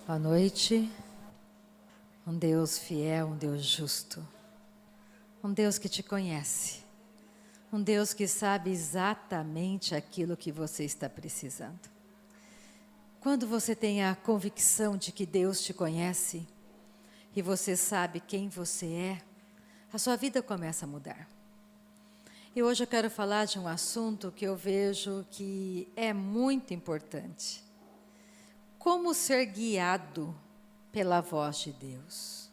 Boa noite. Um Deus fiel, um Deus justo. Um Deus que te conhece. Um Deus que sabe exatamente aquilo que você está precisando. Quando você tem a convicção de que Deus te conhece e você sabe quem você é, a sua vida começa a mudar. E hoje eu quero falar de um assunto que eu vejo que é muito importante. Como ser guiado pela voz de Deus?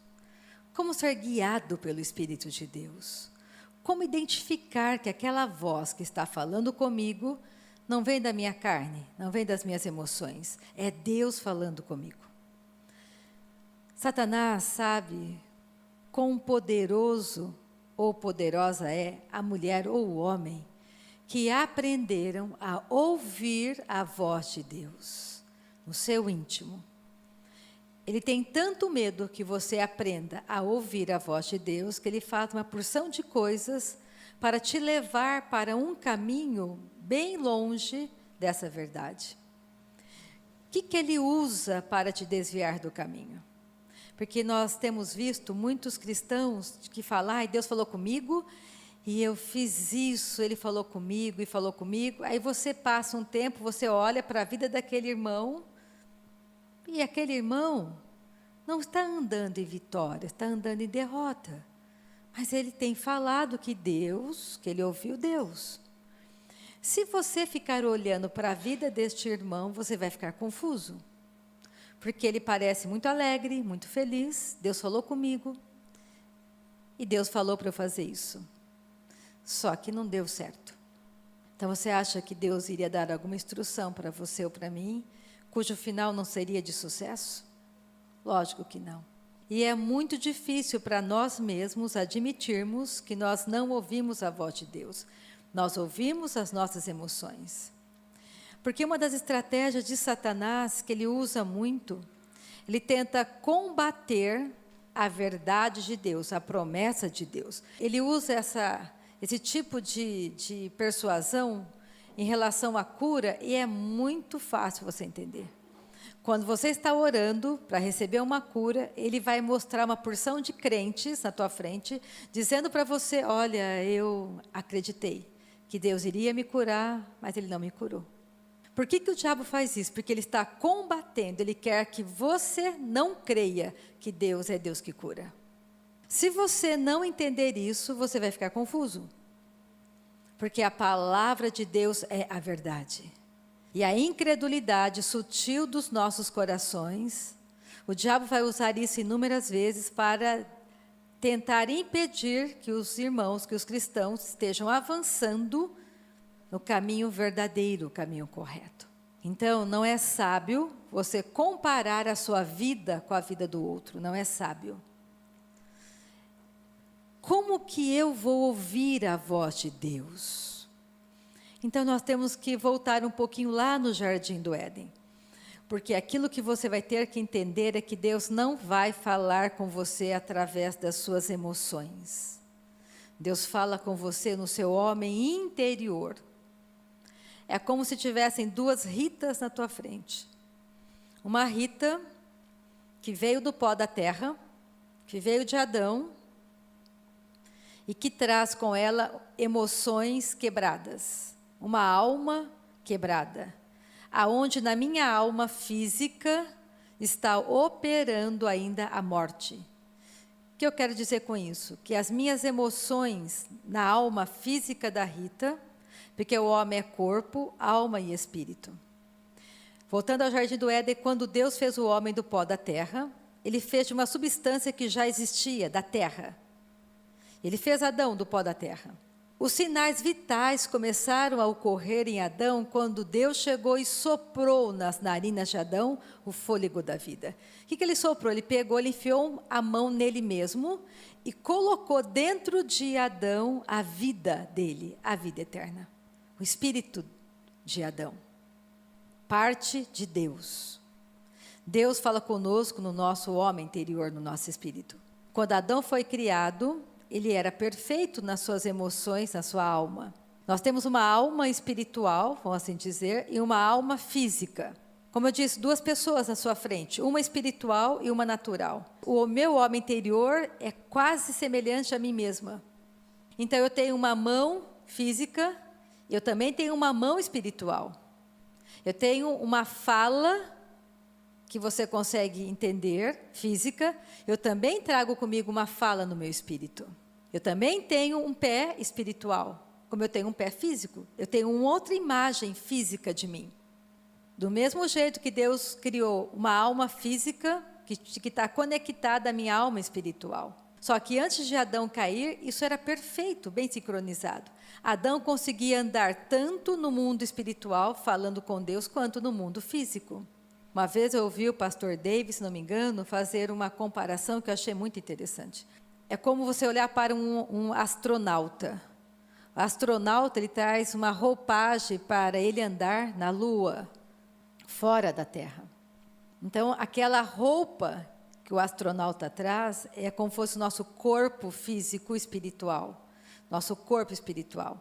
Como ser guiado pelo Espírito de Deus? Como identificar que aquela voz que está falando comigo não vem da minha carne, não vem das minhas emoções, é Deus falando comigo. Satanás sabe quão poderoso ou poderosa é a mulher ou o homem que aprenderam a ouvir a voz de Deus no seu íntimo. Ele tem tanto medo que você aprenda a ouvir a voz de Deus, que ele faz uma porção de coisas para te levar para um caminho bem longe dessa verdade. O que ele usa para te desviar do caminho? Porque nós temos visto muitos cristãos que falam, Deus falou comigo, e eu fiz isso, ele falou comigo e falou comigo. Aí você passa um tempo, você olha para a vida daquele irmão, e aquele irmão não está andando em vitória, está andando em derrota. Mas ele tem falado que ele ouviu Deus. Se você ficar olhando para a vida deste irmão, você vai ficar confuso. Porque ele parece muito alegre, muito feliz. Deus falou comigo. E Deus falou para eu fazer isso. Só que não deu certo. Então você acha que Deus iria dar alguma instrução para você ou para mim, cujo final não seria de sucesso? Lógico que não. E é muito difícil para nós mesmos admitirmos que nós não ouvimos a voz de Deus. Nós ouvimos as nossas emoções. Porque uma das estratégias de Satanás, que ele usa muito, ele tenta combater a verdade de Deus, a promessa de Deus. Ele usa esse tipo de persuasão em relação à cura, e é muito fácil você entender. Quando você está orando para receber uma cura, ele vai mostrar uma porção de crentes na tua frente, dizendo para você, olha, eu acreditei que Deus iria me curar, mas ele não me curou. Por que o diabo faz isso? Porque ele está combatendo, ele quer que você não creia que Deus é Deus que cura. Se você não entender isso, você vai ficar confuso. Porque a palavra de Deus é a verdade. E a incredulidade sutil dos nossos corações, o diabo vai usar isso inúmeras vezes para tentar impedir que os irmãos, que os cristãos estejam avançando no caminho verdadeiro, o caminho correto. Então, não é sábio você comparar a sua vida com a vida do outro, não é sábio. Como que eu vou ouvir a voz de Deus? Então, nós temos que voltar um pouquinho lá no Jardim do Éden. Porque aquilo que você vai ter que entender é que Deus não vai falar com você através das suas emoções. Deus fala com você no seu homem interior. É como se tivessem duas Ritas na tua frente. Uma Rita que veio do pó da terra, que veio de Adão, e que traz com ela emoções quebradas. Uma alma quebrada. Aonde na minha alma física está operando ainda a morte. O que eu quero dizer com isso? Que as minhas emoções na alma física da Rita, porque o homem é corpo, alma e espírito. Voltando ao Jardim do Éden, quando Deus fez o homem do pó da terra, ele fez de uma substância que já existia, da terra. Ele fez Adão do pó da terra. Os sinais vitais começaram a ocorrer em Adão quando Deus chegou e soprou nas narinas de Adão o fôlego da vida. O que ele soprou? Ele enfiou a mão nele mesmo e colocou dentro de Adão a vida dele, a vida eterna. O espírito de Adão. Parte de Deus. Deus fala conosco no nosso homem interior, no nosso espírito. Quando Adão foi criado, ele era perfeito nas suas emoções, na sua alma. Nós temos uma alma espiritual, vamos assim dizer, e uma alma física. Como eu disse, duas pessoas na sua frente, uma espiritual e uma natural. O meu homem interior é quase semelhante a mim mesma. Então eu tenho uma mão física, eu também tenho uma mão espiritual. Eu tenho uma fala que você consegue entender, física, eu também trago comigo uma fala no meu espírito. Eu também tenho um pé espiritual, como eu tenho um pé físico. Eu tenho uma outra imagem física de mim. Do mesmo jeito que Deus criou uma alma física, que está conectada à minha alma espiritual. Só que antes de Adão cair, isso era perfeito, bem sincronizado. Adão conseguia andar tanto no mundo espiritual, falando com Deus, quanto no mundo físico. Uma vez eu ouvi o pastor Davis, se não me engano, fazer uma comparação que eu achei muito interessante. É como você olhar para um astronauta. O astronauta, ele traz uma roupagem para ele andar na Lua, fora da Terra. Então, aquela roupa que o astronauta traz é como se fosse o nosso corpo físico espiritual, nosso corpo espiritual.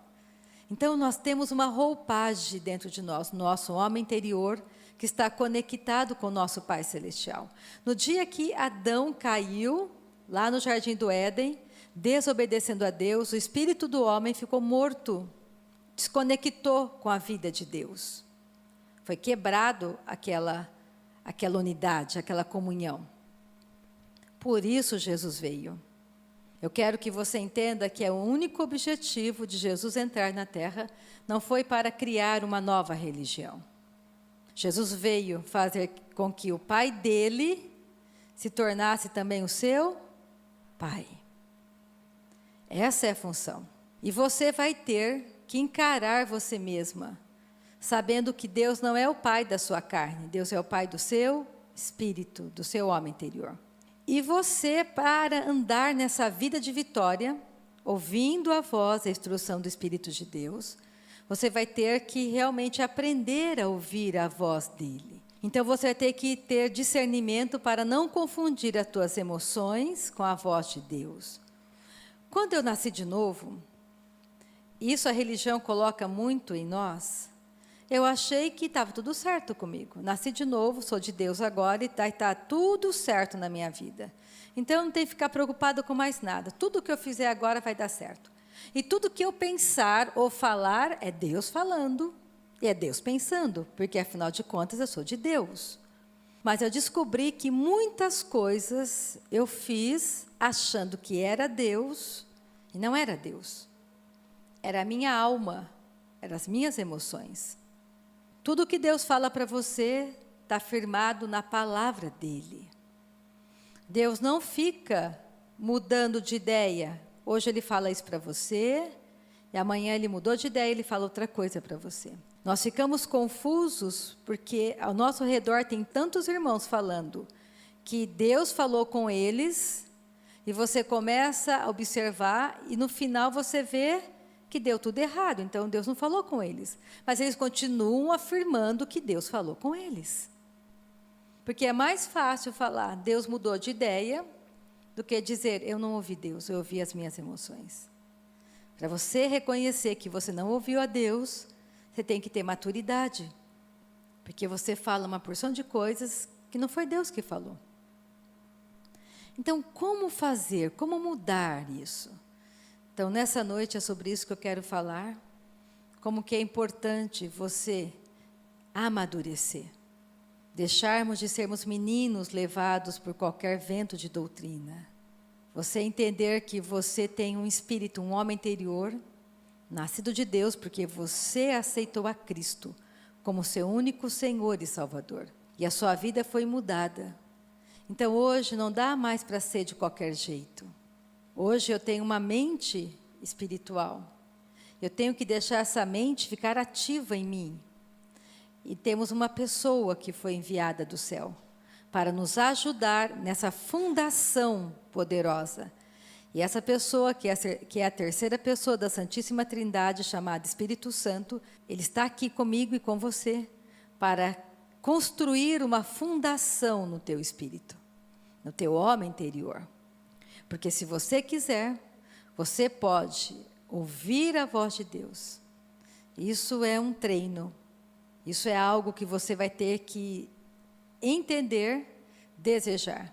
Então, nós temos uma roupagem dentro de nós, nosso homem interior, que está conectado com o nosso Pai Celestial. No dia que Adão caiu, lá no Jardim do Éden, desobedecendo a Deus, o espírito do homem ficou morto, desconectou com a vida de Deus. Foi quebrado aquela unidade, aquela comunhão. Por isso Jesus veio. Eu quero que você entenda que o único objetivo de Jesus entrar na Terra não foi para criar uma nova religião. Jesus veio fazer com que o Pai dele se tornasse também o seu Pai. Essa é a função. E você vai ter que encarar você mesma, sabendo que Deus não é o Pai da sua carne, Deus é o Pai do seu espírito, do seu homem interior. E você, para andar nessa vida de vitória, ouvindo a voz, a instrução do Espírito de Deus, você vai ter que realmente aprender a ouvir a voz dele. Então, você vai ter que ter discernimento para não confundir as tuas emoções com a voz de Deus. Quando eu nasci de novo, isso a religião coloca muito em nós, eu achei que estava tudo certo comigo. Nasci de novo, sou de Deus agora e está tudo certo na minha vida. Então, eu não tenho que ficar preocupado com mais nada. Tudo que eu fizer agora vai dar certo. E tudo que eu pensar ou falar é Deus falando e é Deus pensando, porque, afinal de contas, eu sou de Deus. Mas eu descobri que muitas coisas eu fiz achando que era Deus e não era Deus. Era a minha alma, eram as minhas emoções. Tudo que Deus fala para você está firmado na palavra dele. Deus não fica mudando de ideia. Hoje ele fala isso para você, e amanhã ele mudou de ideia e ele fala outra coisa para você. Nós ficamos confusos porque ao nosso redor tem tantos irmãos falando que Deus falou com eles, e você começa a observar, e no final você vê que deu tudo errado, então Deus não falou com eles. Mas eles continuam afirmando que Deus falou com eles. Porque é mais fácil falar, Deus mudou de ideia, do que dizer, eu não ouvi Deus, eu ouvi as minhas emoções. Para você reconhecer que você não ouviu a Deus, você tem que ter maturidade. Porque você fala uma porção de coisas que não foi Deus que falou. Então, como fazer, como mudar isso? Então, nessa noite é sobre isso que eu quero falar, como que é importante você amadurecer, deixarmos de sermos meninos levados por qualquer vento de doutrina. Você entender que você tem um espírito, um homem interior, nascido de Deus, porque você aceitou a Cristo como seu único Senhor e Salvador. E a sua vida foi mudada. Então, hoje não dá mais para ser de qualquer jeito. Hoje eu tenho uma mente espiritual. Eu tenho que deixar essa mente ficar ativa em mim. E temos uma pessoa que foi enviada do céu para nos ajudar nessa fundação poderosa. E essa pessoa, que é a terceira pessoa da Santíssima Trindade, chamada Espírito Santo, ele está aqui comigo e com você para construir uma fundação no teu espírito, no teu homem interior. Porque se você quiser, você pode ouvir a voz de Deus. Isso é um treino. Isso é algo que você vai ter que entender, desejar.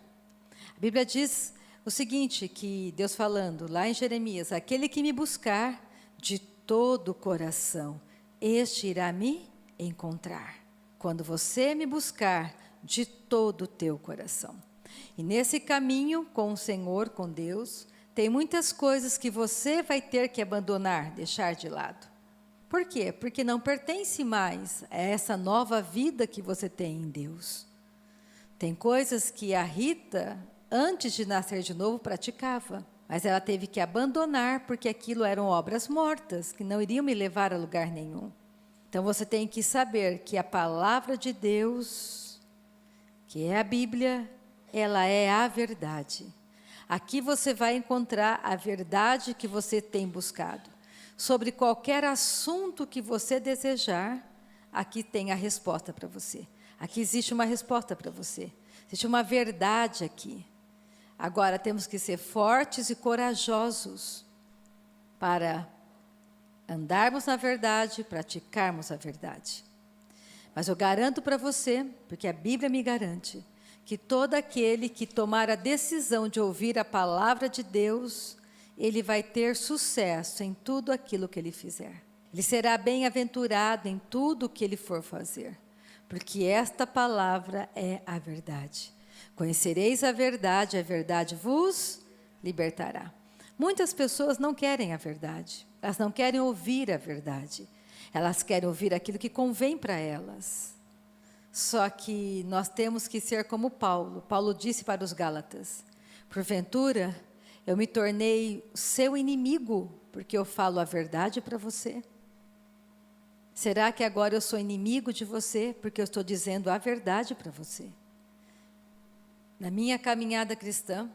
A Bíblia diz o seguinte, que Deus falando lá em Jeremias: aquele que me buscar de todo o coração, este irá me encontrar. Quando você me buscar de todo o teu coração. E nesse caminho com o Senhor, com Deus, tem muitas coisas que você vai ter que abandonar, deixar de lado. Por quê? Porque não pertence mais a essa nova vida que você tem em Deus. Tem coisas que a Rita, antes de nascer de novo, praticava, mas ela teve que abandonar porque aquilo eram obras mortas, que não iriam me levar a lugar nenhum. Então você tem que saber que a palavra de Deus, que é a Bíblia, ela é a verdade. Aqui você vai encontrar a verdade que você tem buscado. Sobre qualquer assunto que você desejar, aqui tem a resposta para você. Aqui existe uma resposta para você. Existe uma verdade aqui. Agora temos que ser fortes e corajosos para andarmos na verdade, praticarmos a verdade. Mas eu garanto para você, porque a Bíblia me garante, que todo aquele que tomar a decisão de ouvir a palavra de Deus, ele vai ter sucesso em tudo aquilo que ele fizer. Ele será bem-aventurado em tudo o que ele for fazer, porque esta palavra é a verdade. Conhecereis a verdade vos libertará. Muitas pessoas não querem a verdade, elas não querem ouvir a verdade, elas querem ouvir aquilo que convém para elas. Só que nós temos que ser como Paulo. Paulo disse para os Gálatas: porventura, eu me tornei seu inimigo, porque eu falo a verdade para você? Será que agora eu sou inimigo de você, porque eu estou dizendo a verdade para você? Na minha caminhada cristã,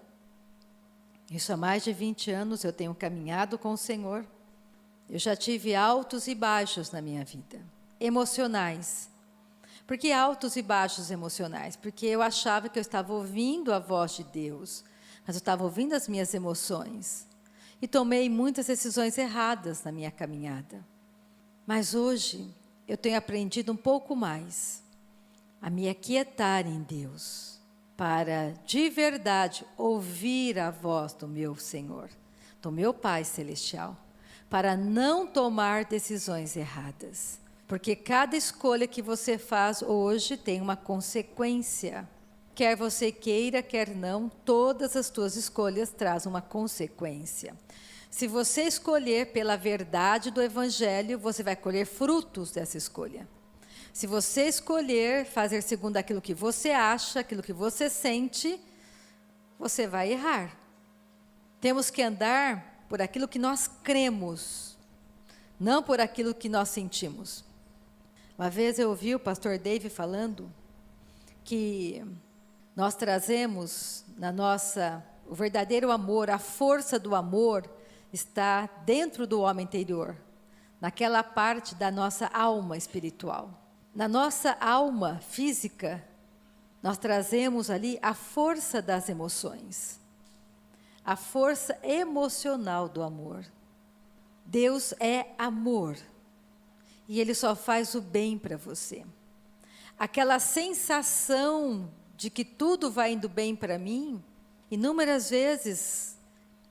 isso há mais de 20 anos, eu tenho caminhado com o Senhor. Eu já tive altos e baixos na minha vida, emocionais. Por que altos e baixos emocionais? Porque eu achava que eu estava ouvindo a voz de Deus, mas eu estava ouvindo as minhas emoções. E tomei muitas decisões erradas na minha caminhada. Mas hoje, eu tenho aprendido um pouco mais a me aquietar em Deus, para de verdade ouvir a voz do meu Senhor, do meu Pai Celestial, para não tomar decisões erradas. Porque cada escolha que você faz hoje tem uma consequência. Quer você queira, quer não, todas as tuas escolhas trazem uma consequência. Se você escolher pela verdade do Evangelho, você vai colher frutos dessa escolha. Se você escolher fazer segundo aquilo que você acha, aquilo que você sente, você vai errar. Temos que andar por aquilo que nós cremos, não por aquilo que nós sentimos. Uma vez eu ouvi o pastor Dave falando que nós trazemos o verdadeiro amor, a força do amor está dentro do homem interior, naquela parte da nossa alma espiritual. Na nossa alma física, nós trazemos ali a força das emoções, a força emocional do amor. Deus é amor. E Ele só faz o bem para você. Aquela sensação de que tudo vai indo bem para mim, inúmeras vezes,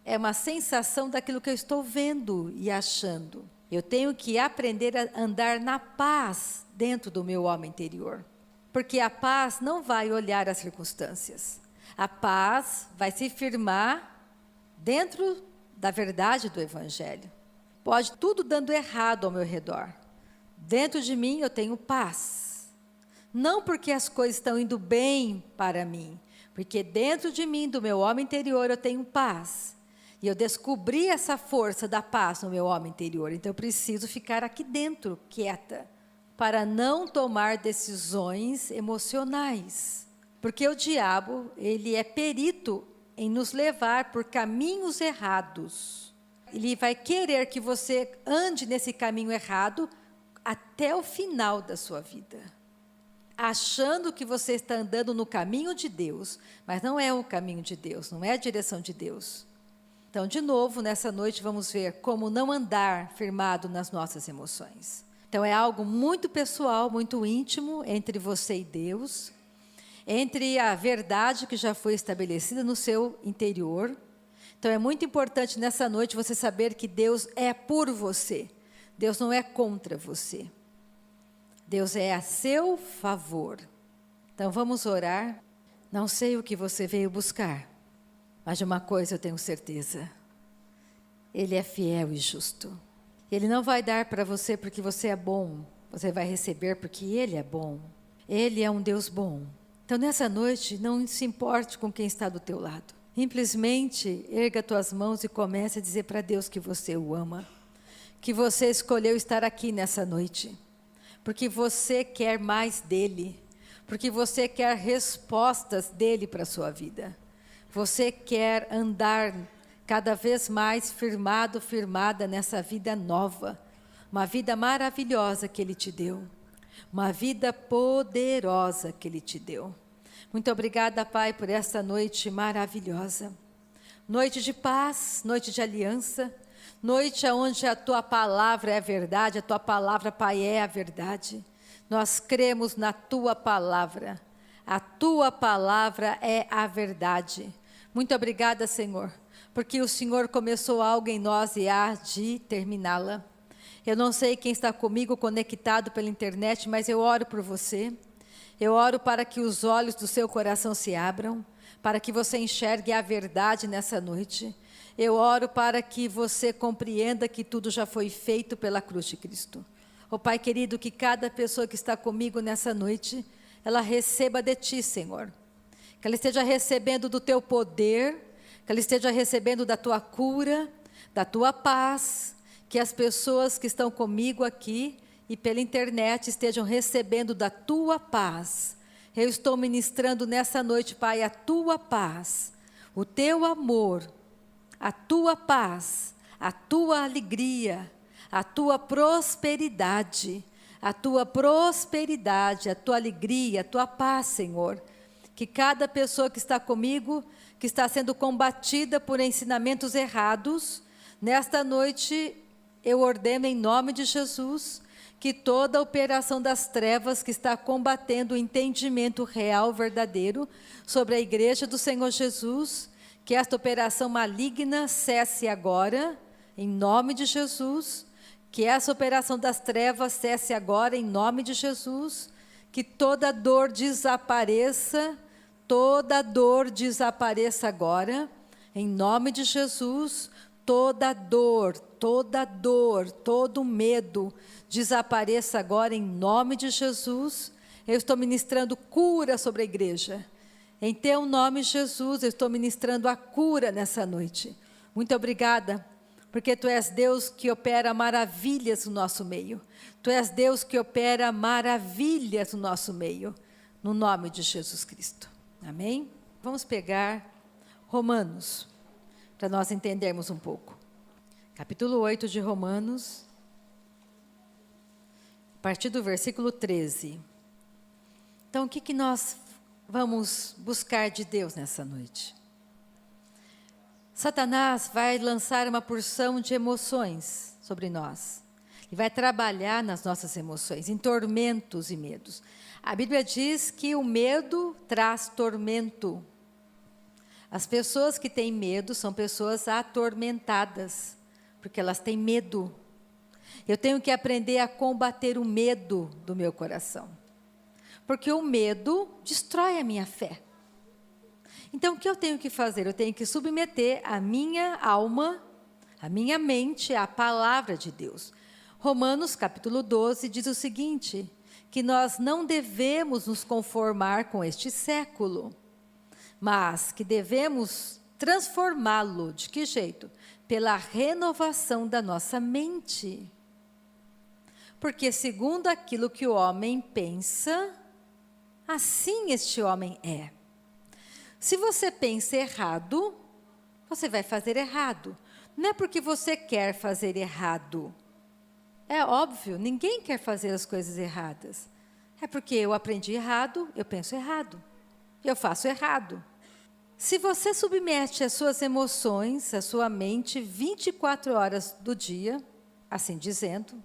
é uma sensação daquilo que eu estou vendo e achando. Eu tenho que aprender a andar na paz dentro do meu homem interior. Porque a paz não vai olhar as circunstâncias. A paz vai se firmar dentro da verdade do Evangelho. Pode tudo dando errado ao meu redor. Dentro de mim eu tenho paz. Não porque as coisas estão indo bem para mim, porque dentro de mim, do meu homem interior, eu tenho paz. E eu descobri essa força da paz no meu homem interior. Então eu preciso ficar aqui dentro, quieta, para não tomar decisões emocionais. Porque o diabo, ele é perito em nos levar por caminhos errados. Ele vai querer que você ande nesse caminho errado até o final da sua vida, achando que você está andando no caminho de Deus, mas não é o caminho de Deus, não é a direção de Deus. Então, de novo, nessa noite, vamos ver como não andar firmado nas nossas emoções. Então é algo muito pessoal, muito íntimo entre você e Deus, entre a verdade que já foi estabelecida no seu interior. Então é muito importante nessa noite você saber que Deus é por você. Deus não é contra você. Deus é a seu favor. Então vamos orar. Não sei o que você veio buscar, mas de uma coisa eu tenho certeza. Ele é fiel e justo. Ele não vai dar para você porque você é bom. Você vai receber porque Ele é bom. Ele é um Deus bom. Então nessa noite, não se importe com quem está do teu lado. Simplesmente erga tuas mãos e comece a dizer para Deus que você o ama. Que você escolheu estar aqui nessa noite. Porque você quer mais dEle. Porque você quer respostas dEle para a sua vida. Você quer andar cada vez mais firmado, firmada nessa vida nova. Uma vida maravilhosa que Ele te deu. Uma vida poderosa que Ele te deu. Muito obrigada, Pai, por esta noite maravilhosa. Noite de paz, noite de aliança. Noite onde a Tua palavra é a verdade, a Tua palavra, Pai, é a verdade. Nós cremos na Tua palavra. A Tua palavra é a verdade. Muito obrigada, Senhor, porque o Senhor começou algo em nós e há de terminá-la. Eu não sei quem está comigo conectado pela internet, mas eu oro por você. Eu oro para que os olhos do seu coração se abram, para que você enxergue a verdade nessa noite. Eu oro para que você compreenda que tudo já foi feito pela cruz de Cristo. Ó Pai querido, que cada pessoa que está comigo nessa noite, ela receba de Ti, Senhor. Que ela esteja recebendo do Teu poder, que ela esteja recebendo da Tua cura, da Tua paz, que as pessoas que estão comigo aqui e pela internet estejam recebendo da Tua paz. Eu estou ministrando nessa noite, Pai, a Tua paz, o Teu amor, a Tua paz, a Tua alegria, a Tua prosperidade, a Tua prosperidade, a Tua alegria, a Tua paz, Senhor. Que cada pessoa que está comigo, que está sendo combatida por ensinamentos errados, nesta noite eu ordeno em nome de Jesus, que toda a operação das trevas que está combatendo o entendimento real, verdadeiro, sobre a igreja do Senhor Jesus, que esta operação maligna cesse agora, em nome de Jesus, que essa operação das trevas cesse agora, em nome de Jesus, que toda dor desapareça agora, em nome de Jesus, toda dor, todo medo, desapareça agora, em nome de Jesus. Eu estou ministrando cura sobre a igreja. Em Teu nome, Jesus, eu estou ministrando a cura nessa noite. Muito obrigada, porque Tu és Deus que opera maravilhas no nosso meio. Tu és Deus que opera maravilhas no nosso meio, no nome de Jesus Cristo. Amém? Vamos pegar Romanos, para nós entendermos um pouco. Capítulo 8 de Romanos, a partir do versículo 13. Então, o que nós vamos buscar de Deus nessa noite? Satanás vai lançar uma porção de emoções sobre nós. E vai trabalhar nas nossas emoções, em tormentos e medos. A Bíblia diz que o medo traz tormento. As pessoas que têm medo são pessoas atormentadas, porque elas têm medo. Eu tenho que aprender a combater o medo do meu coração, porque o medo destrói a minha fé. Então, o que eu tenho que fazer? Eu tenho que submeter a minha alma, a minha mente à palavra de Deus. Romanos capítulo 12 diz o seguinte, que nós não devemos nos conformar com este século, mas que devemos transformá-lo. De que jeito? Pela renovação da nossa mente. Porque segundo aquilo que o homem pensa, assim este homem é. Se você pensa errado, você vai fazer errado. Não é porque você quer fazer errado. É óbvio, ninguém quer fazer as coisas erradas. É porque eu aprendi errado, eu penso errado. Eu faço errado. Se você submete as suas emoções, a sua mente, 24 horas do dia, assim dizendo,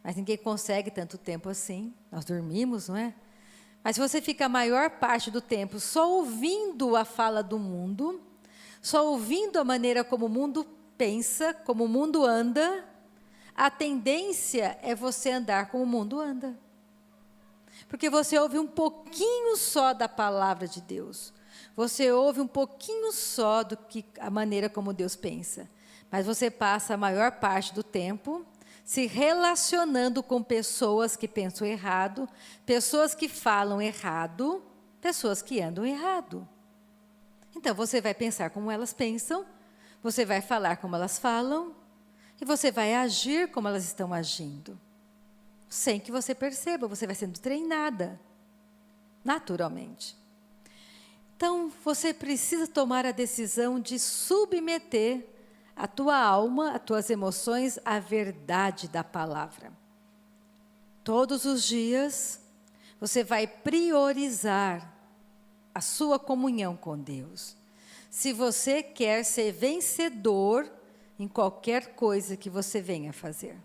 mas ninguém consegue tanto tempo assim. Nós dormimos, não é? Mas se você fica a maior parte do tempo só ouvindo a fala do mundo, só ouvindo a maneira como o mundo pensa, como o mundo anda, a tendência é você andar como o mundo anda. Porque você ouve um pouquinho só da palavra de Deus. Você ouve um pouquinho só do que a maneira como Deus pensa. Mas você passa a maior parte do tempo se relacionando com pessoas que pensam errado, pessoas que falam errado, pessoas que andam errado. Então você vai pensar como elas pensam, você vai falar como elas falam, e você vai agir como elas estão agindo. Sem que você perceba, você vai sendo treinada, naturalmente. Então, você precisa tomar a decisão de submeter a tua alma, as tuas emoções, à verdade da palavra. Todos os dias, você vai priorizar a sua comunhão com Deus. Se você quer ser vencedor em qualquer coisa que você venha fazer.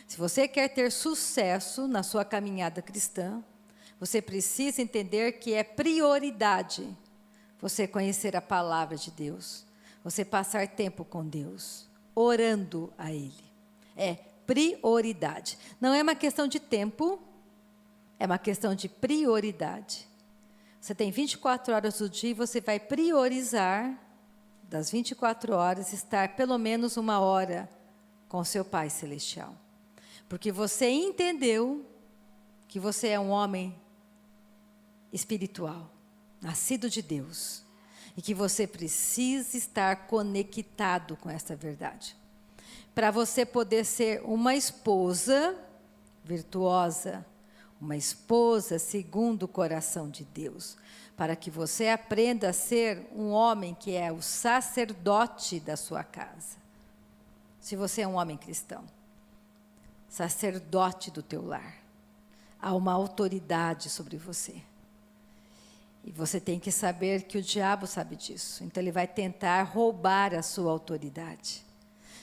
Se você quer ter sucesso na sua caminhada cristã, você precisa entender que é prioridade você conhecer a palavra de Deus, você passar tempo com Deus, orando a Ele. É prioridade. Não é uma questão de tempo, é uma questão de prioridade. Você tem 24 horas do dia e você vai priorizar, das 24 horas, estar pelo menos 1 hora com seu Pai Celestial. Porque você entendeu que você é um homem espiritual, nascido de Deus, e que você precisa estar conectado com essa verdade. Para você poder ser uma esposa virtuosa, uma esposa segundo o coração de Deus, para que você aprenda a ser um homem que é o sacerdote da sua casa. Se você é um homem cristão, sacerdote do teu lar, há uma autoridade sobre você. E você tem que saber que o diabo sabe disso. Então ele vai tentar roubar a sua autoridade,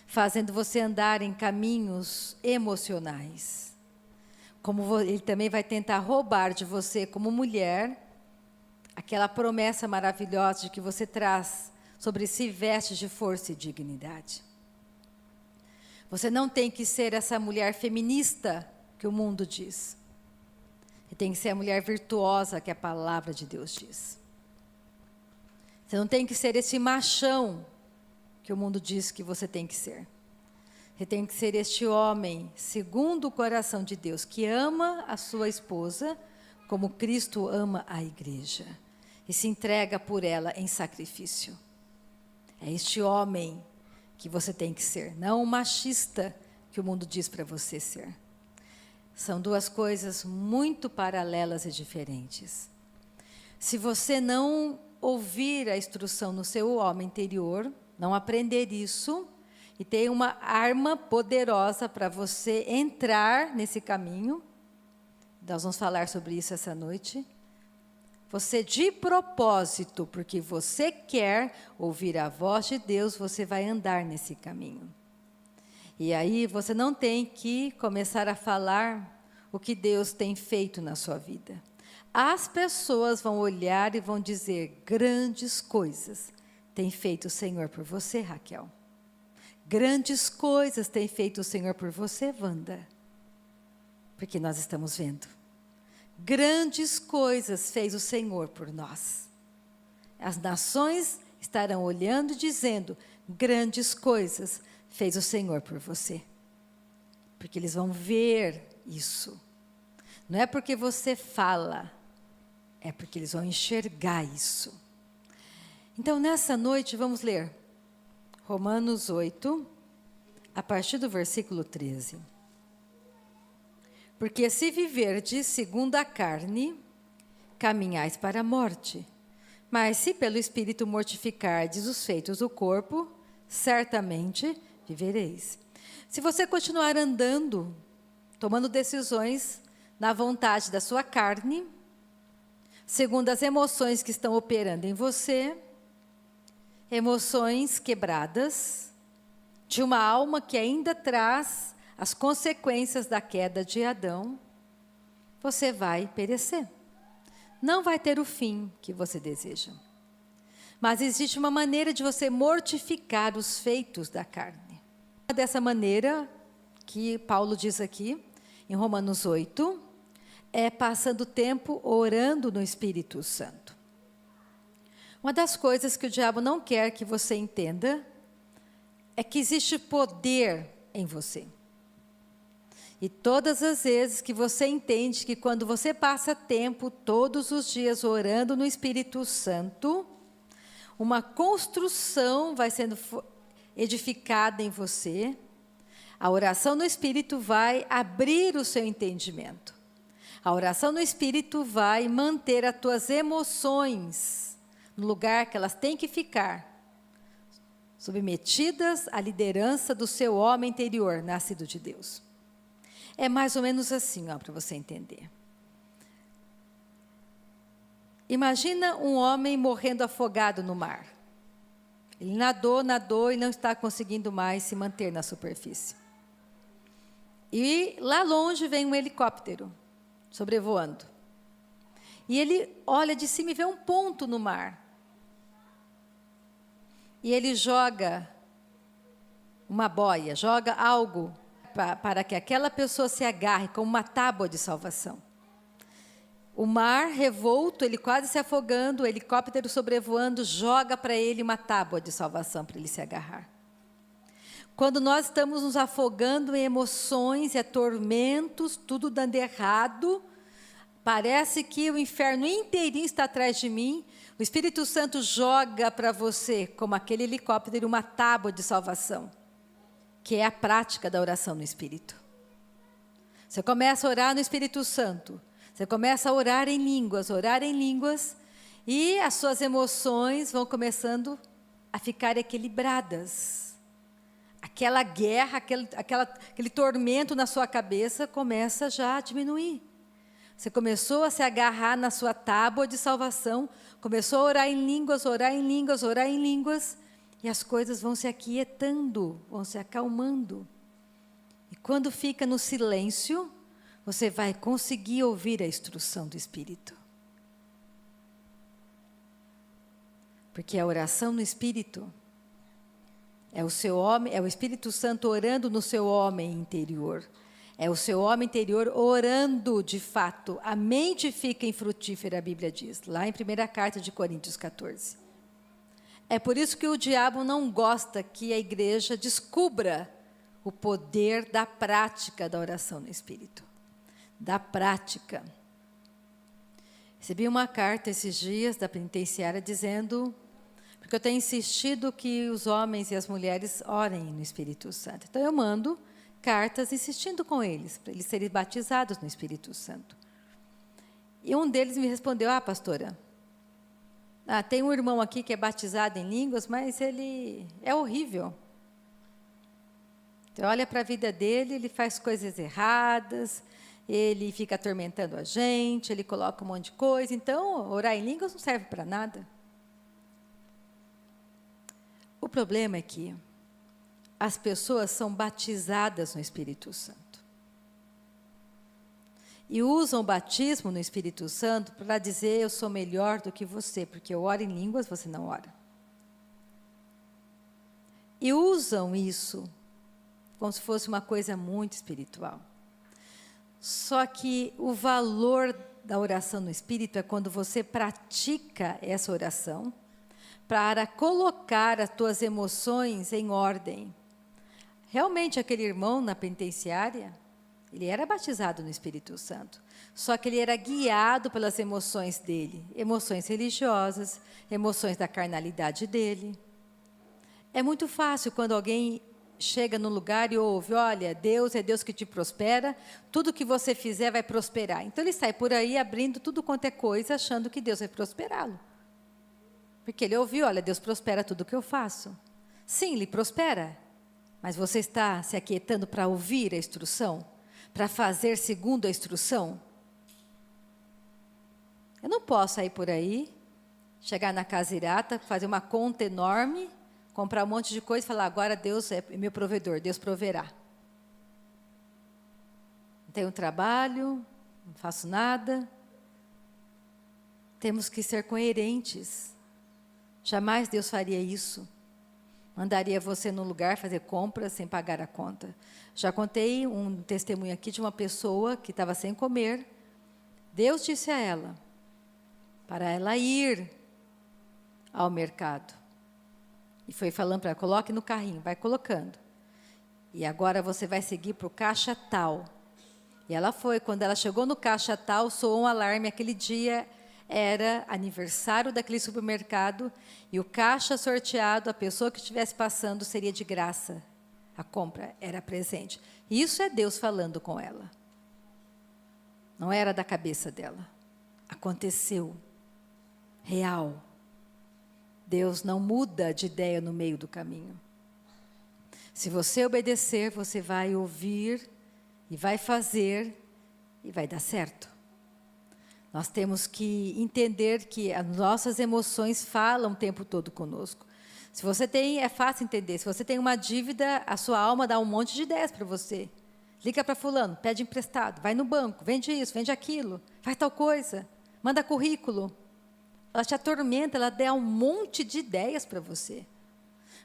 fazendo você andar em caminhos emocionais. Como ele também vai tentar roubar de você, como mulher, aquela promessa maravilhosa de que você traz sobre si vestes de força e dignidade. Você não tem que ser essa mulher feminista que o mundo diz. Você tem que ser a mulher virtuosa que a palavra de Deus diz. Você não tem que ser esse machão que o mundo diz que você tem que ser. Você tem que ser este homem, segundo o coração de Deus, que ama a sua esposa, como Cristo ama a igreja, e se entrega por ela em sacrifício. É este homem que você tem que ser, não o machista que o mundo diz para você ser. São duas coisas muito paralelas e diferentes. Se você não ouvir a instrução no seu homem interior, não aprender isso, e ter uma arma poderosa para você entrar nesse caminho, nós vamos falar sobre isso essa noite. Você de propósito, porque você quer ouvir a voz de Deus, você vai andar nesse caminho. E aí você não tem que começar a falar o que Deus tem feito na sua vida. As pessoas vão olhar e vão dizer, grandes coisas tem feito o Senhor por você, Raquel. Grandes coisas tem feito o Senhor por você, Wanda. Porque nós estamos vendo. Grandes coisas fez o Senhor por nós. As nações estarão olhando e dizendo, grandes coisas fez o Senhor por você. Porque eles vão ver isso. Não é porque você fala, é porque eles vão enxergar isso. Então, nessa noite, vamos ler Romanos 8, a partir do versículo 13. Porque se viverdes segundo a carne, caminhais para a morte. Mas se pelo Espírito mortificardes os feitos do corpo, certamente vivereis. Se você continuar andando, tomando decisões na vontade da sua carne, segundo as emoções que estão operando em você, emoções quebradas, de uma alma que ainda traz as consequências da queda de Adão, você vai perecer. Não vai ter o fim que você deseja. Mas existe uma maneira de você mortificar os feitos da carne. Dessa maneira, que Paulo diz aqui, em Romanos 8, é passando tempo orando no Espírito Santo. Uma das coisas que o diabo não quer que você entenda é que existe poder em você. E todas as vezes que você entende que quando você passa tempo todos os dias orando no Espírito Santo, uma construção vai sendo edificada em você, a oração no Espírito vai abrir o seu entendimento. A oração no Espírito vai manter as tuas emoções no lugar que elas têm que ficar, submetidas à liderança do seu homem interior, nascido de Deus. É mais ou menos assim, para você entender. Imagina um homem morrendo afogado no mar. Ele nadou e não está conseguindo mais se manter na superfície. E lá longe vem um helicóptero sobrevoando. E ele olha de cima e vê um ponto no mar. E ele joga uma boia, joga algo para que aquela pessoa se agarre como uma tábua de salvação. O mar revolto, ele quase se afogando, o helicóptero sobrevoando, joga para ele uma tábua de salvação para ele se agarrar. Quando nós estamos nos afogando em emoções e tormentos, tudo dando errado, parece que o inferno inteirinho está atrás de mim, o Espírito Santo joga para você, como aquele helicóptero, uma tábua de salvação, que é a prática da oração no Espírito. Você começa a orar no Espírito Santo, você começa a orar em línguas, e as suas emoções vão começando a ficar equilibradas. Aquela guerra, aquele tormento na sua cabeça começa já a diminuir. Você começou a se agarrar na sua tábua de salvação, começou a orar em línguas, e as coisas vão se aquietando, vão se acalmando. E quando fica no silêncio, você vai conseguir ouvir a instrução do Espírito. Porque a oração no Espírito é o seu homem, é o Espírito Santo orando no seu homem interior. É o seu homem interior orando de fato. A mente fica infrutífera, a Bíblia diz, lá em 1ª carta de Coríntios 14. É por isso que o diabo não gosta que a igreja descubra o poder da prática da oração no Espírito. Da prática. Recebi uma carta esses dias da penitenciária dizendo, porque eu tenho insistido que os homens e as mulheres orem no Espírito Santo. Então eu mando cartas insistindo com eles, para eles serem batizados no Espírito Santo. E um deles me respondeu, pastora, tem um irmão aqui que é batizado em línguas, mas ele é horrível. Você olha para a vida dele, ele faz coisas erradas, ele fica atormentando a gente, ele coloca um monte de coisa, então orar em línguas não serve para nada. O problema é que as pessoas são batizadas no Espírito Santo. E usam o batismo no Espírito Santo para dizer, eu sou melhor do que você, porque eu oro em línguas, você não ora. E usam isso como se fosse uma coisa muito espiritual. Só que o valor da oração no Espírito é quando você pratica essa oração para colocar as tuas emoções em ordem. Realmente, aquele irmão na penitenciária, ele era batizado no Espírito Santo, só que ele era guiado pelas emoções dele, emoções religiosas, emoções da carnalidade dele. É muito fácil quando alguém chega num lugar e ouve, olha, Deus é Deus que te prospera, tudo que você fizer vai prosperar. Então ele sai por aí abrindo tudo quanto é coisa, achando que Deus vai prosperá-lo. Porque ele ouviu, olha, Deus prospera tudo que eu faço. Sim, ele prospera, mas você está se aquietando para ouvir a instrução? Para fazer segundo a instrução? Eu não posso sair por aí, chegar na casa irata, fazer uma conta enorme, comprar um monte de coisa e falar, agora Deus é meu provedor, Deus proverá. não tenho trabalho, não faço nada. Temos que ser coerentes. Jamais Deus faria isso. Mandaria você num lugar fazer compras sem pagar a conta. Já contei um testemunho aqui de uma pessoa que estava sem comer. Deus disse a ela, para ela ir ao mercado. E foi falando para ela, coloque no carrinho, vai colocando. E agora você vai seguir para o caixa tal. E ela foi, quando ela chegou no caixa tal, soou um alarme. Aquele dia era aniversário daquele supermercado e o caixa sorteado, a pessoa que estivesse passando seria de graça. A compra era presente. E isso é Deus falando com ela. Não era da cabeça dela. Aconteceu. Real. Deus não muda de ideia no meio do caminho. Se você obedecer, você vai ouvir e vai fazer e vai dar certo. Nós temos que entender que as nossas emoções falam o tempo todo conosco. Se você tem, é fácil entender, se você tem uma dívida, a sua alma dá um monte de ideias para você. Liga para fulano, pede emprestado, vai no banco, vende isso, vende aquilo, faz tal coisa, manda currículo. Ela te atormenta, ela dá um monte de ideias para você.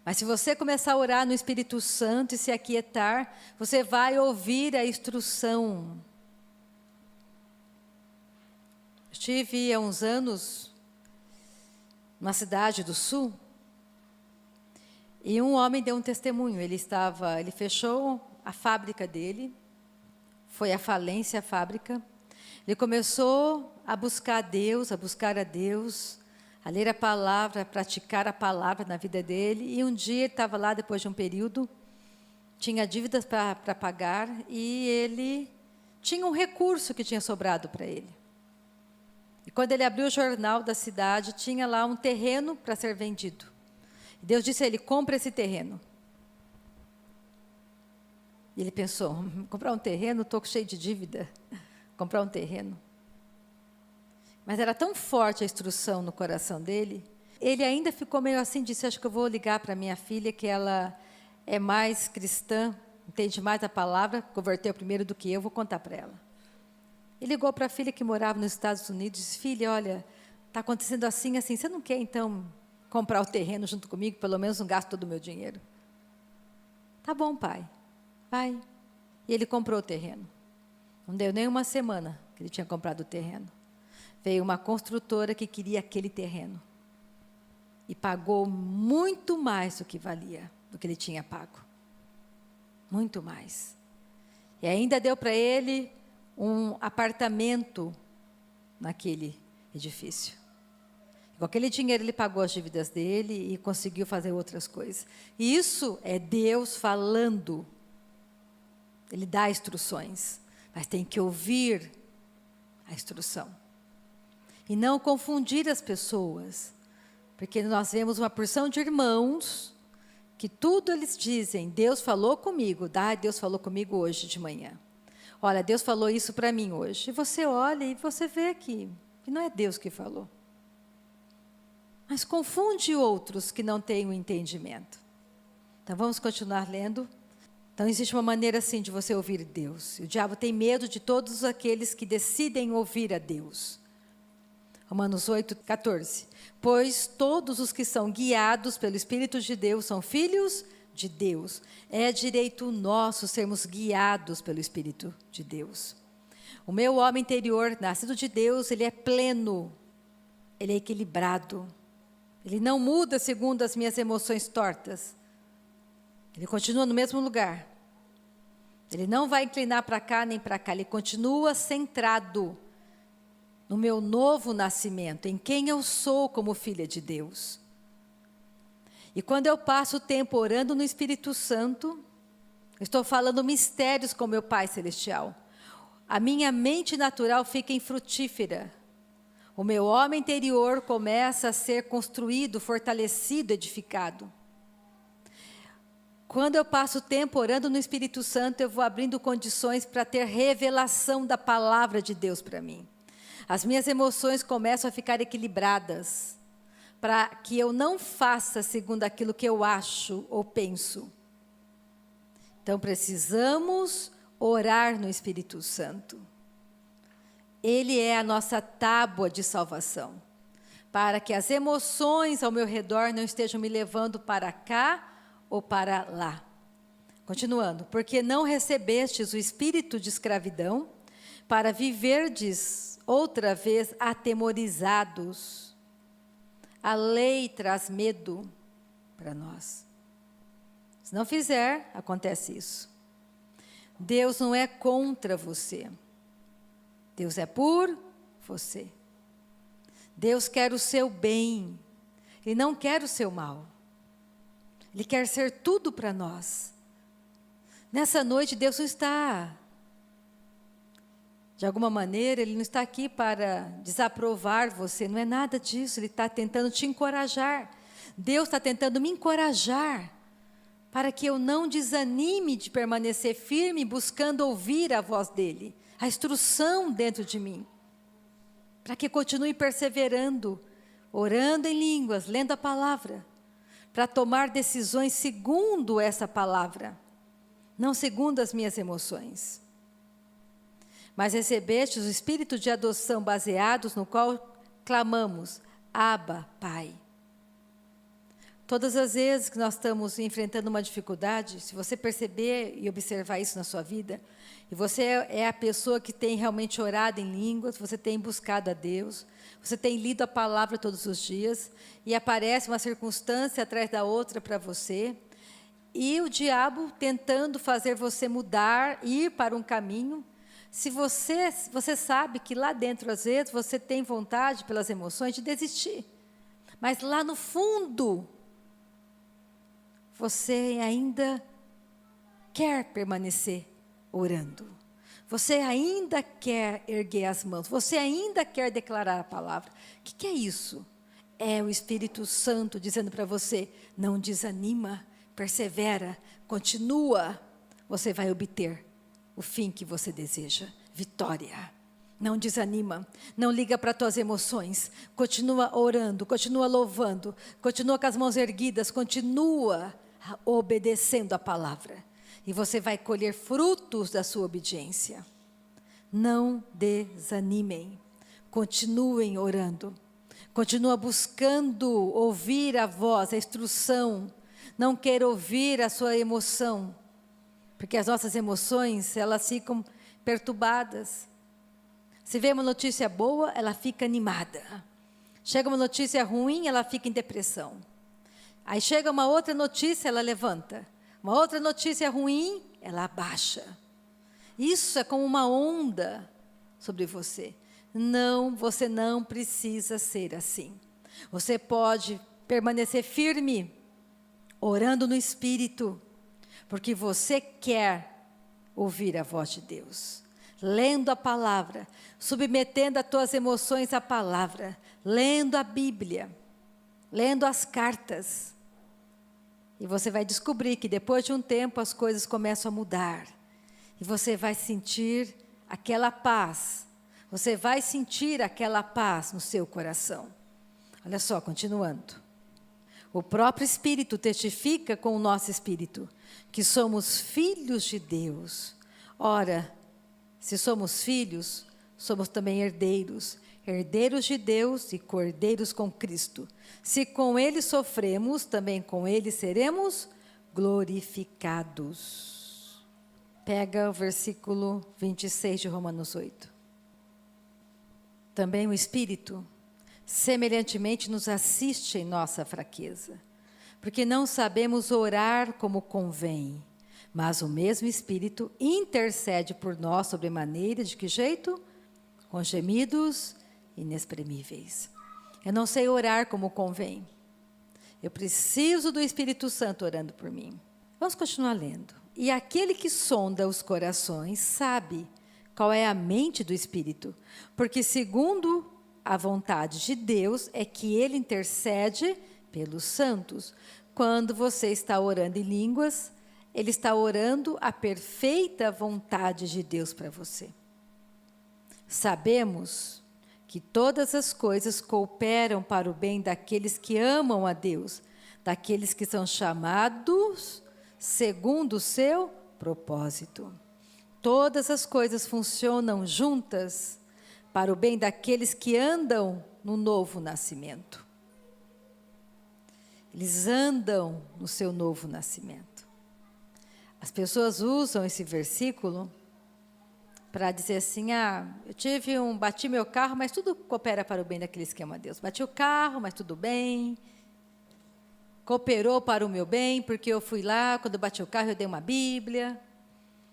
Mas se você começar a orar no Espírito Santo e se aquietar, você vai ouvir a instrução. Estive há uns anos numa cidade do sul e um homem deu um testemunho. Ele fechou a fábrica dele, foi à falência a fábrica. Ele começou a buscar a Deus, a ler a palavra, a praticar a palavra na vida dele. E um dia ele estava lá, depois de um período, tinha dívidas para pagar e ele tinha um recurso que tinha sobrado para ele. E quando ele abriu o jornal da cidade, tinha lá um terreno para ser vendido. E Deus disse a ele, compra esse terreno. E ele pensou, comprar um terreno, estou cheio de dívida. Comprar um terreno. Mas era tão forte a instrução no coração dele, ele ainda ficou meio assim, disse, acho que eu vou ligar para minha filha, que ela é mais cristã, entende mais a palavra, converteu primeiro do que eu, vou contar para ela. Ele ligou para a filha que morava nos Estados Unidos, disse, filha, olha, está acontecendo assim, assim, você não quer então comprar o terreno junto comigo, pelo menos não gasto todo o meu dinheiro? Tá bom, pai, vai. E ele comprou o terreno. Não deu nem uma semana que ele tinha comprado o terreno. Veio uma construtora que queria aquele terreno. E pagou muito mais do que valia, do que ele tinha pago. Muito mais. E ainda deu para ele um apartamento naquele edifício. Com aquele dinheiro ele pagou as dívidas dele e conseguiu fazer outras coisas. E isso é Deus falando. Ele dá instruções, mas tem que ouvir a instrução. E não confundir as pessoas, porque nós vemos uma porção de irmãos que tudo eles dizem, Deus falou comigo, Deus falou comigo hoje de manhã. Olha, Deus falou isso para mim hoje. E você olha e você vê que não é Deus que falou. Mas confunde outros que não têm o entendimento. Então vamos continuar lendo. Então existe uma maneira assim de você ouvir Deus. O diabo tem medo de todos aqueles que decidem ouvir a Deus. Romanos 8:14. Pois todos os que são guiados pelo Espírito de Deus são filhos de Deus. É direito nosso sermos guiados pelo Espírito de Deus. O meu homem interior, nascido de Deus, ele é pleno, ele é equilibrado. Ele não muda segundo as minhas emoções tortas. Ele continua no mesmo lugar. Ele não vai inclinar para cá nem para cá, ele continua centrado no meu novo nascimento, em quem eu sou como filha de Deus. E quando eu passo o tempo orando no Espírito Santo, eu estou falando mistérios com meu Pai Celestial. A minha mente natural fica infrutífera. O meu homem interior começa a ser construído, fortalecido, edificado. Quando eu passo o tempo orando no Espírito Santo, eu vou abrindo condições para ter revelação da palavra de Deus para mim. As minhas emoções começam a ficar equilibradas, para que eu não faça segundo aquilo que eu acho ou penso. Então precisamos orar no Espírito Santo. Ele é a nossa tábua de salvação, para que as emoções ao meu redor não estejam me levando para cá ou para lá. Continuando, porque não recebestes o espírito de escravidão, para viverdes outra vez atemorizados. A lei traz medo para nós. Se não fizer, acontece isso. Deus não é contra você. Deus é por você. Deus quer o seu bem. Ele não quer o seu mal. Ele quer ser tudo para nós. Nessa noite, Deus não está, de alguma maneira, Ele não está aqui para desaprovar você. Não é nada disso. Ele está tentando te encorajar. Deus está tentando me encorajar, para que eu não desanime de permanecer firme, buscando ouvir a voz dEle, a instrução dentro de mim, para que continue perseverando, orando em línguas, lendo a palavra, para tomar decisões segundo essa palavra, não segundo as minhas emoções. Mas recebestes o espírito de adoção baseados no qual clamamos, Abba, Pai. Todas as vezes que nós estamos enfrentando uma dificuldade, se você perceber e observar isso na sua vida, e você é a pessoa que tem realmente orado em línguas, você tem buscado a Deus, você tem lido a palavra todos os dias, e aparece uma circunstância atrás da outra para você, e o diabo tentando fazer você mudar, ir para um caminho. Se você sabe que lá dentro, às vezes, você tem vontade, pelas emoções, de desistir. Mas lá no fundo, você ainda quer permanecer orando. Você ainda quer erguer as mãos. Você ainda quer declarar a palavra. O que é isso? É o Espírito Santo dizendo para você, não desanima, persevera, continua. Você vai obter o fim que você deseja, vitória. Não desanima, não liga para as tuas emoções, continua orando, continua louvando, continua com as mãos erguidas, continua obedecendo a palavra. E você vai colher frutos da sua obediência. Não desanimem, continuem orando, continua buscando ouvir a voz, a instrução, não queira ouvir a sua emoção, porque as nossas emoções, elas ficam perturbadas. Se vê uma notícia boa, ela fica animada. Chega uma notícia ruim, ela fica em depressão. Aí chega uma outra notícia, ela levanta. Uma outra notícia ruim, ela abaixa. Isso é como uma onda sobre você. Não, você não precisa ser assim. Você pode permanecer firme, orando no Espírito, porque você quer ouvir a voz de Deus. Lendo a palavra, submetendo as tuas emoções à palavra, lendo a Bíblia, lendo as cartas. E você vai descobrir que depois de um tempo as coisas começam a mudar. E você vai sentir aquela paz. Você vai sentir aquela paz no seu coração. Olha só, continuando. O próprio Espírito testifica com o nosso Espírito que somos filhos de Deus. Ora, se somos filhos, somos também herdeiros. Herdeiros de Deus e cordeiros com Cristo. Se com Ele sofremos, também com Ele seremos glorificados. Pega o versículo 26 de Romanos 8. Também o Espírito, semelhantemente, nos assiste em nossa fraqueza, porque não sabemos orar como convém, mas o mesmo Espírito intercede por nós sobremaneira, de que jeito? Com gemidos inexprimíveis. Eu não sei orar como convém. Eu preciso do Espírito Santo orando por mim. Vamos continuar lendo. E aquele que sonda os corações sabe qual é a mente do Espírito, porque segundo a vontade de Deus é que Ele intercede pelos santos. Quando você está orando em línguas, Ele está orando a perfeita vontade de Deus para você. Sabemos que todas as coisas cooperam para o bem daqueles que amam a Deus, daqueles que são chamados segundo o seu propósito. todas as coisas funcionam juntas para o bem daqueles que andam no novo nascimento. Eles andam no seu novo nascimento. As pessoas usam esse versículo para dizer assim, eu bati meu carro, mas tudo coopera para o bem daqueles que amam a Deus. Bati o carro, mas tudo bem. Cooperou para o meu bem, porque eu fui lá, quando eu bati o carro, eu dei uma Bíblia.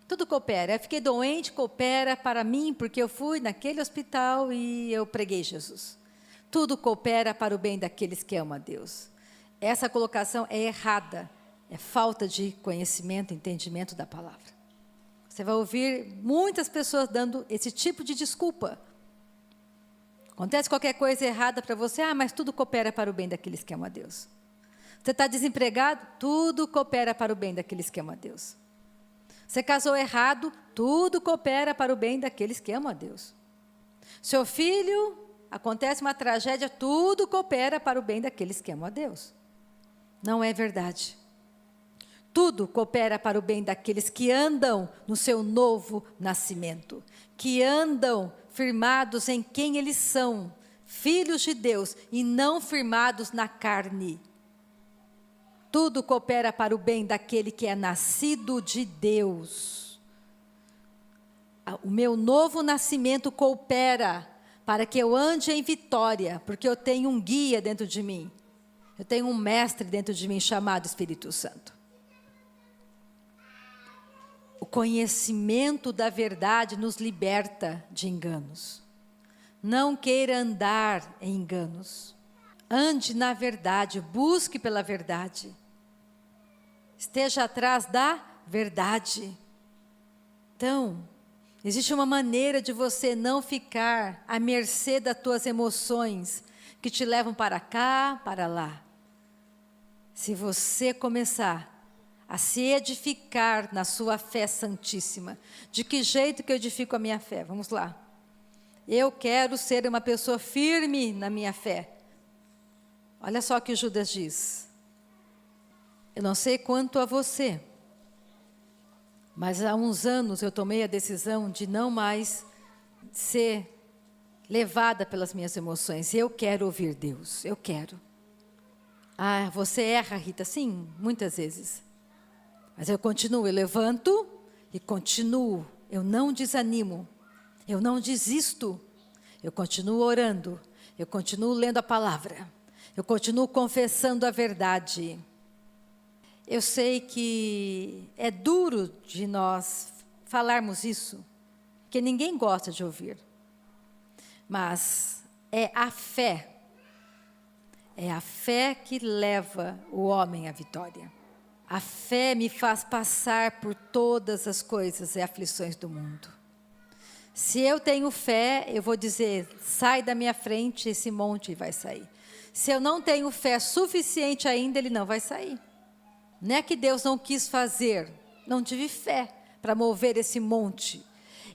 Tudo coopera. Eu fiquei doente, coopera para mim, porque eu fui naquele hospital e eu preguei Jesus. Tudo coopera para o bem daqueles que amam a Deus. Essa colocação é errada. É falta de conhecimento, entendimento da palavra. Você vai ouvir muitas pessoas dando esse tipo de desculpa. Acontece qualquer coisa errada para você, mas tudo coopera para o bem daqueles que amam a Deus. Você está desempregado? Tudo coopera para o bem daqueles que amam a Deus. Você casou errado? Tudo coopera para o bem daqueles que amam a Deus. Seu filho, acontece uma tragédia, tudo coopera para o bem daqueles que amam a Deus. Não é verdade. Tudo coopera para o bem daqueles que andam no seu novo nascimento, que andam firmados em quem eles são, filhos de Deus, e não firmados na carne. Tudo coopera para o bem daquele que é nascido de Deus. O meu novo nascimento coopera para que eu ande em vitória, porque eu tenho um guia dentro de mim. Eu tenho um mestre dentro de mim chamado Espírito Santo. O conhecimento da verdade nos liberta de enganos. Não queira andar em enganos. Ande na verdade, busque pela verdade. Esteja atrás da verdade. Então, existe uma maneira de você não ficar à mercê das tuas emoções, que te levam para cá, para lá. Se você começar a se edificar na sua fé santíssima. De que jeito que eu edifico a minha fé? Vamos lá. Eu quero ser uma pessoa firme na minha fé. Olha só o que Judas diz. Eu não sei quanto a você, mas há uns anos eu tomei a decisão de não mais ser levada pelas minhas emoções. Eu quero ouvir Deus, eu quero. Você erra, Rita? Sim, muitas vezes. Mas eu continuo, eu levanto e continuo. Eu não desanimo, eu não desisto. Eu continuo orando, eu continuo lendo a palavra. Eu continuo confessando a verdade. Eu sei que é duro de nós falarmos isso, porque ninguém gosta de ouvir. Mas é a fé que leva o homem à vitória. A fé me faz passar por todas as coisas e aflições do mundo. Se eu tenho fé, eu vou dizer, sai da minha frente, esse monte vai sair. Se eu não tenho fé suficiente ainda, ele não vai sair. Não é que Deus não quis fazer, não tive fé para mover esse monte.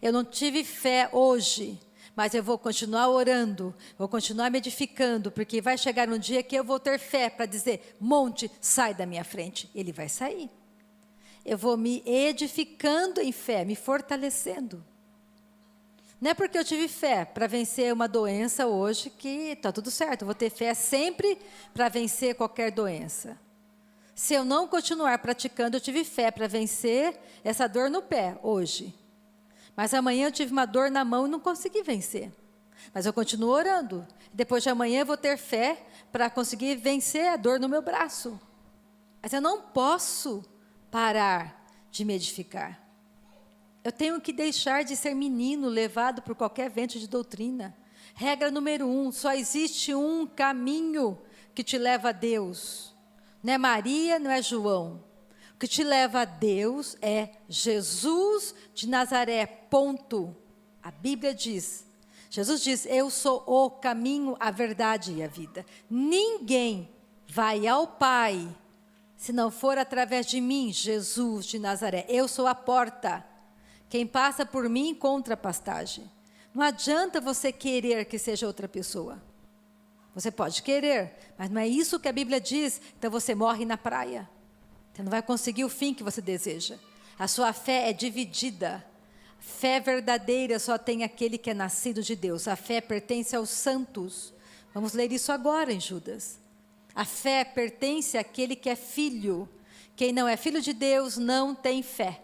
Eu não tive fé hoje, mas eu vou continuar orando, vou continuar me edificando, porque vai chegar um dia que eu vou ter fé para dizer, monte, sai da minha frente. Ele vai sair. Eu vou me edificando em fé, me fortalecendo. Não é porque eu tive fé para vencer uma doença hoje que está tudo certo. Eu vou ter fé sempre para vencer qualquer doença. Se eu não continuar praticando, eu tive fé para vencer essa dor no pé hoje. Mas amanhã eu tive uma dor na mão e não consegui vencer. Mas eu continuo orando. Depois de amanhã eu vou ter fé para conseguir vencer a dor no meu braço. Mas eu não posso parar de me edificar. Eu tenho que deixar de ser menino levado por qualquer vento de doutrina. Regra número 1, só existe um caminho que te leva a Deus. Não é Maria, não é João. O que te leva a Deus é Jesus de Nazaré, ponto. A Bíblia diz, Jesus diz, eu sou o caminho, a verdade e a vida. Ninguém vai ao Pai se não for através de mim, Jesus de Nazaré. Eu sou a porta. Quem passa por mim encontra pastagem. Não adianta você querer que seja outra pessoa. Você pode querer, mas não é isso que a Bíblia diz. Então você morre na praia. Você não vai conseguir o fim que você deseja. A sua fé é dividida. Fé verdadeira só tem aquele que é nascido de Deus. A fé pertence aos santos. Vamos ler isso agora em Judas. A fé pertence àquele que é filho. Quem não é filho de Deus não tem fé.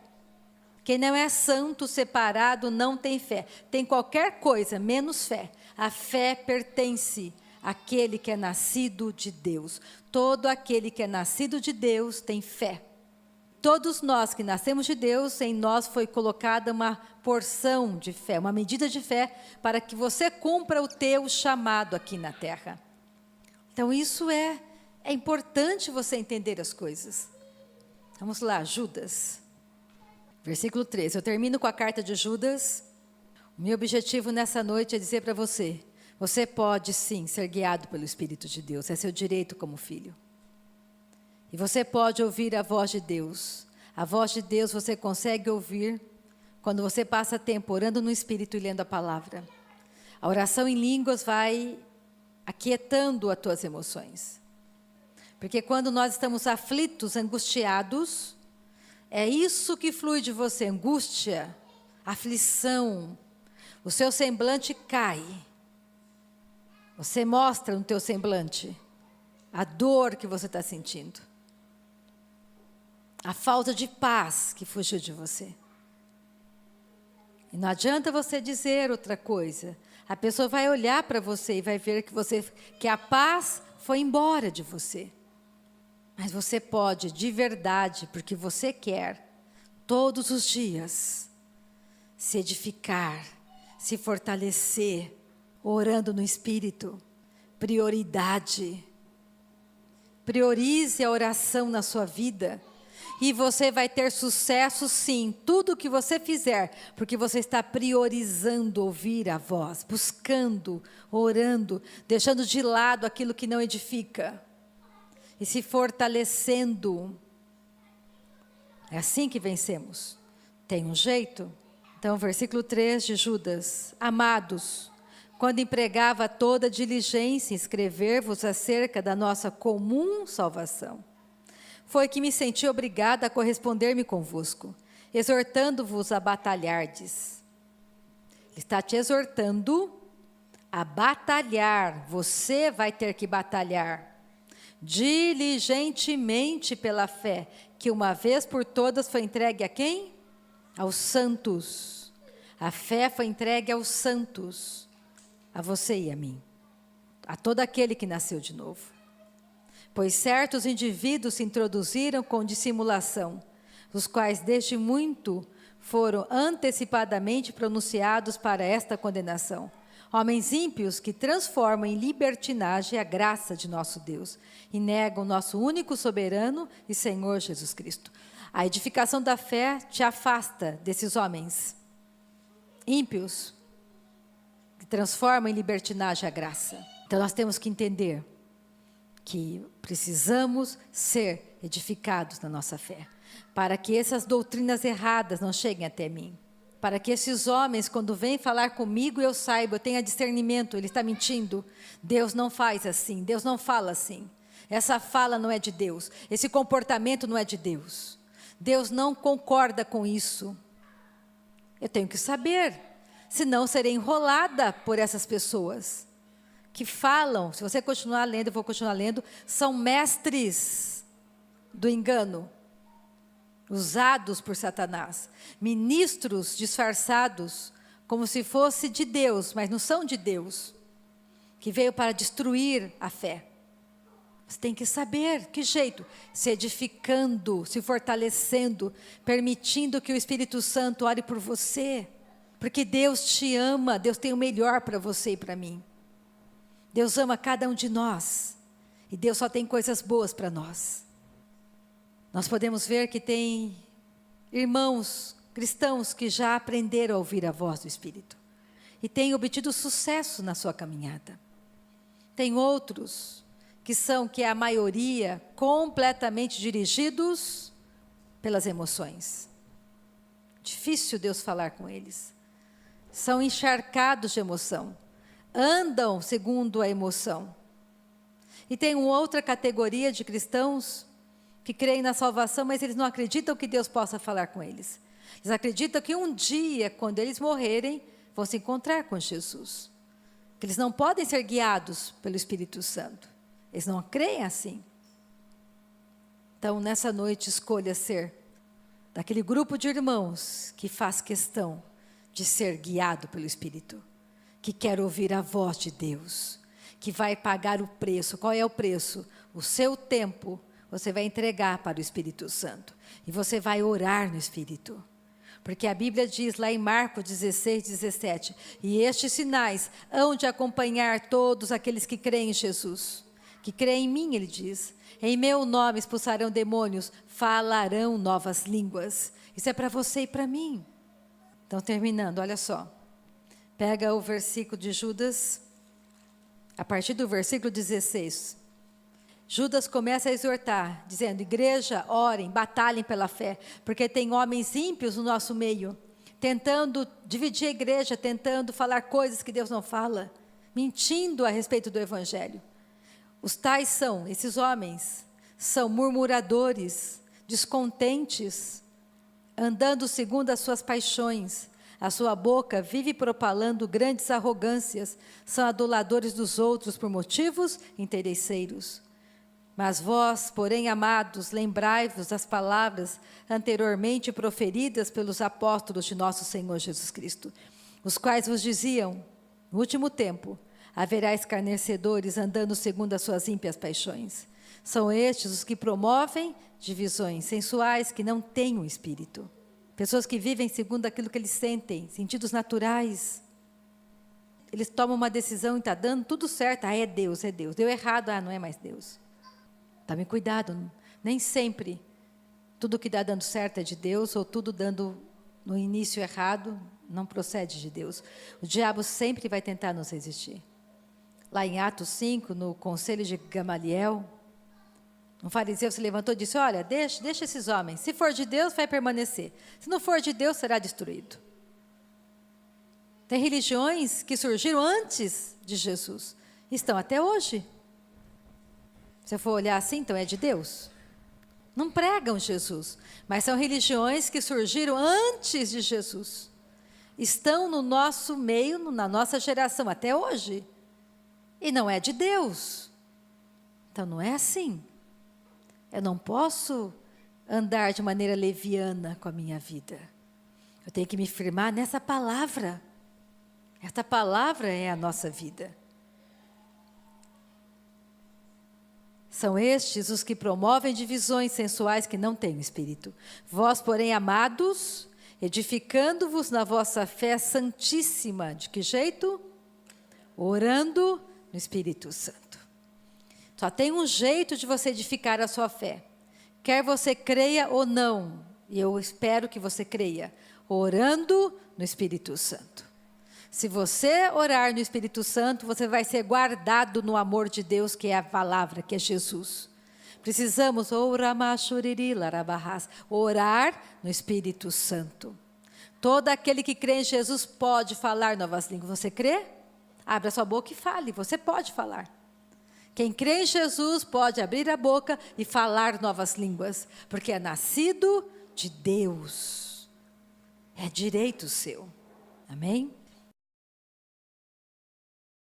Quem não é santo, separado, não tem fé. Tem qualquer coisa, menos fé. A fé pertence àquele que é nascido de Deus. Todo aquele que é nascido de Deus tem fé. Todos nós que nascemos de Deus, em nós foi colocada uma porção de fé, uma medida de fé, para que você cumpra o teu chamado aqui na terra. Então isso é importante você entender as coisas. Vamos lá, Judas. Versículo 13, eu termino com a carta de Judas. O meu objetivo nessa noite é dizer para você, você pode sim ser guiado pelo Espírito de Deus, é seu direito como filho. E você pode ouvir a voz de Deus. A voz de Deus você consegue ouvir quando você passa tempo orando no Espírito e lendo a palavra. A oração em línguas vai aquietando as tuas emoções. Porque quando nós estamos aflitos, angustiados, é isso que flui de você, angústia, aflição. O seu semblante cai. Você mostra no teu semblante a dor que você está sentindo. A falta de paz que fugiu de você. E não adianta você dizer outra coisa. A pessoa vai olhar para você e vai ver que a paz foi embora de você. Mas você pode, de verdade, porque você quer, todos os dias, se edificar, se fortalecer, orando no Espírito. Prioridade. Priorize a oração na sua vida. E você vai ter sucesso sim, tudo que você fizer, porque você está priorizando ouvir a voz, buscando, orando, deixando de lado aquilo que não edifica. E se fortalecendo. É assim que vencemos. Tem um jeito? Então, versículo 3 de Judas. Amados, quando empregava toda diligência em escrever-vos acerca da nossa comum salvação, foi que me senti obrigada a corresponder-me convosco, exortando-vos a batalhardes. Ele está te exortando a batalhar. Você vai ter que batalhar diligentemente pela fé, que uma vez por todas foi entregue a quem? Aos santos. A fé foi entregue aos santos, a você e a mim, a todo aquele que nasceu de novo. Pois certos indivíduos se introduziram com dissimulação, os quais desde muito foram antecipadamente pronunciados para esta condenação. Homens ímpios que transformam em libertinagem a graça de nosso Deus e negam nosso único soberano e Senhor Jesus Cristo. A edificação da fé te afasta desses homens ímpios que transformam em libertinagem a graça. Então nós temos que entender que precisamos ser edificados na nossa fé, para que essas doutrinas erradas não cheguem até mim. Para que esses homens, quando vêm falar comigo, eu saiba, eu tenha discernimento, ele está mentindo. Deus não faz assim, Deus não fala assim. Essa fala não é de Deus, esse comportamento não é de Deus. Deus não concorda com isso. Eu tenho que saber, senão serei enrolada por essas pessoas que falam. Se você continuar lendo, eu vou continuar lendo, são mestres do engano. Usados por Satanás, ministros disfarçados, como se fosse de Deus, mas não são de Deus, que veio para destruir a fé. Você tem que saber que jeito, se edificando, se fortalecendo, permitindo que o Espírito Santo ore por você, porque Deus te ama, Deus tem o melhor para você e para mim. Deus ama cada um de nós, e Deus só tem coisas boas para nós. Nós podemos ver que tem irmãos cristãos que já aprenderam a ouvir a voz do Espírito e têm obtido sucesso na sua caminhada. Tem outros que é a maioria, completamente dirigidos pelas emoções. Difícil Deus falar com eles. São encharcados de emoção, andam segundo a emoção. E tem uma outra categoria de cristãos que creem na salvação, mas eles não acreditam que Deus possa falar com eles. Eles acreditam que um dia, quando eles morrerem, vão se encontrar com Jesus. Que eles não podem ser guiados pelo Espírito Santo. Eles não creem assim. Então, nessa noite, escolha ser daquele grupo de irmãos que faz questão de ser guiado pelo Espírito, que quer ouvir a voz de Deus, que vai pagar o preço. Qual é o preço? O seu tempo você vai entregar para o Espírito Santo. E você vai orar no Espírito. Porque a Bíblia diz lá em Marcos 16, 17, e estes sinais hão de acompanhar todos aqueles que creem em Jesus. Que creem em mim, ele diz. Em meu nome expulsarão demônios, falarão novas línguas. Isso é para você e para mim. Então, terminando, olha só. Pega o versículo de Judas, a partir do versículo 16. Judas começa a exortar, dizendo: igreja, orem, batalhem pela fé, porque tem homens ímpios no nosso meio, tentando dividir a igreja, tentando falar coisas que Deus não fala, mentindo a respeito do Evangelho. Os tais são, esses homens, são murmuradores, descontentes, andando segundo as suas paixões. A sua boca vive propalando grandes arrogâncias, são aduladores dos outros por motivos interesseiros. Mas vós, porém, amados, lembrai-vos das palavras anteriormente proferidas pelos apóstolos de nosso Senhor Jesus Cristo, os quais vos diziam: no último tempo, haverá escarnecedores andando segundo as suas ímpias paixões. São estes os que promovem divisões sensuais que não têm o Espírito. Pessoas que vivem segundo aquilo que eles sentem, sentidos naturais. Eles tomam uma decisão e está dando tudo certo. Ah, é Deus, é Deus. Deu errado, ah, não é mais Deus. Tome cuidado, nem sempre tudo que dá dando certo é de Deus, ou tudo dando no início errado não procede de Deus. O diabo sempre vai tentar nos resistir. Lá em Atos 5, no conselho de Gamaliel, um fariseu se levantou e disse: olha, deixa esses homens, se for de Deus vai permanecer, se não for de Deus será destruído. Tem religiões que surgiram antes de Jesus, estão até hoje. Se eu for olhar assim, então é de Deus. Não pregam Jesus, mas são religiões que surgiram antes de Jesus. Estão no nosso meio, na nossa geração, até hoje. E não é de Deus. Então não é assim. Eu não posso andar de maneira leviana com a minha vida. Eu tenho que me firmar nessa palavra. Esta palavra é a nossa vida. São estes os que promovem divisões sensuais que não têm o Espírito. Vós, porém, amados, edificando-vos na vossa fé santíssima. De que jeito? Orando no Espírito Santo. Só tem um jeito de você edificar a sua fé. Quer você creia ou não, e eu espero que você creia, orando no Espírito Santo. Se você orar no Espírito Santo, você vai ser guardado no amor de Deus, que é a palavra, que é Jesus. Precisamos orar no Espírito Santo. Todo aquele que crê em Jesus pode falar novas línguas. Você crê? Abra sua boca e fale, você pode falar. Quem crê em Jesus pode abrir a boca e falar novas línguas, porque é nascido de Deus. É direito seu. Amém?